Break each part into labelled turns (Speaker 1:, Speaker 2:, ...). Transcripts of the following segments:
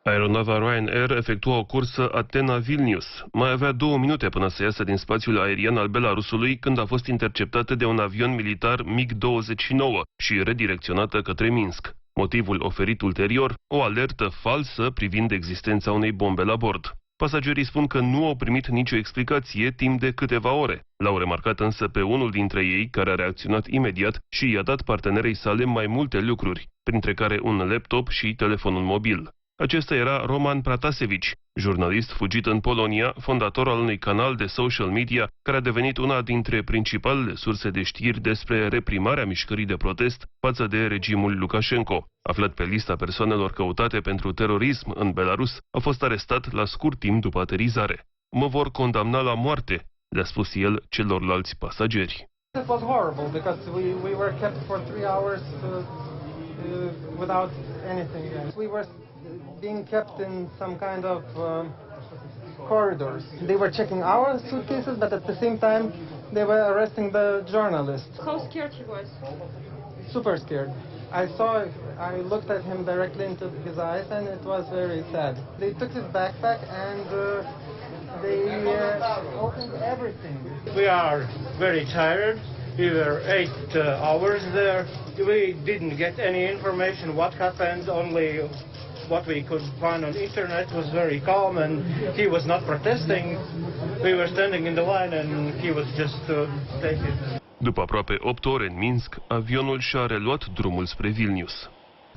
Speaker 1: Aeronava Ryanair efectua o cursă Atena-Vilnius. Mai avea 2 minute până să iasă din spațiul aerian al Belarusului când a fost interceptată de un avion militar MiG-29 și redirecționată către Minsk. Motivul oferit ulterior, o alertă falsă privind existența unei bombe la bord. Pasagerii spun că nu au primit nicio explicație timp de câteva ore. L-au remarcat însă pe unul dintre ei, care a reacționat imediat și i-a dat partenerei sale mai multe lucruri, printre care un laptop și telefonul mobil. Acesta era Roman Protasevici, jurnalist fugit în Polonia, fondator al unui canal de social media care a devenit una dintre principalele surse de știri despre reprimarea mișcării de protest față de regimul Lukașenko. Aflat pe lista persoanelor căutate pentru terorism în Belarus, a fost arestat la scurt timp după aterizare. "Mă vor condamna la moarte", le-a spus el celorlalți pasageri.
Speaker 2: It was horrible because we were kept for 3 hours without anything. We were being kept in some kind of corridors. They were checking our suitcases, but at the same time they were arresting the journalist.
Speaker 3: How scared he was?
Speaker 2: Super scared. I looked at him directly into his eyes and it was very sad. They took his backpack and they opened everything.
Speaker 4: We are very tired. We were 8 hours there. We didn't get any information what happened, only what we could find on internet was very calm and he was not protesting. We were standing in the line and he was just taken.
Speaker 1: După aproape 8 ore în Minsk, avionul și-a reluat drumul spre Vilnius.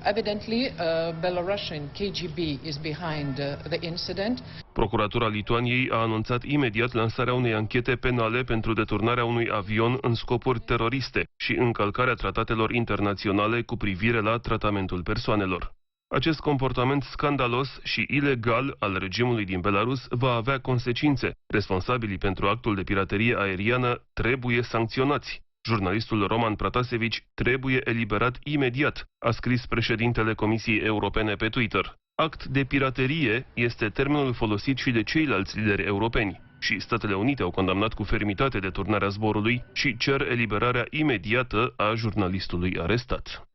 Speaker 5: Evidently, Belarusian KGB is behind the incident.
Speaker 1: Procuratura Lituaniei a anunțat imediat lansarea unei anchete penale pentru deturnarea unui avion în scopuri teroriste și încălcarea tratatelor internaționale cu privire la tratamentul persoanelor. Acest comportament scandalos și ilegal al regimului din Belarus va avea consecințe. Responsabilii pentru actul de piraterie aeriană trebuie sancționați. Jurnalistul Roman Protasevici trebuie eliberat imediat, a scris președintele Comisiei Europene pe Twitter. Act de piraterie este termenul folosit și de ceilalți lideri europeni. Și Statele Unite au condamnat cu fermitate deturnarea zborului și cer eliberarea imediată a jurnalistului arestat.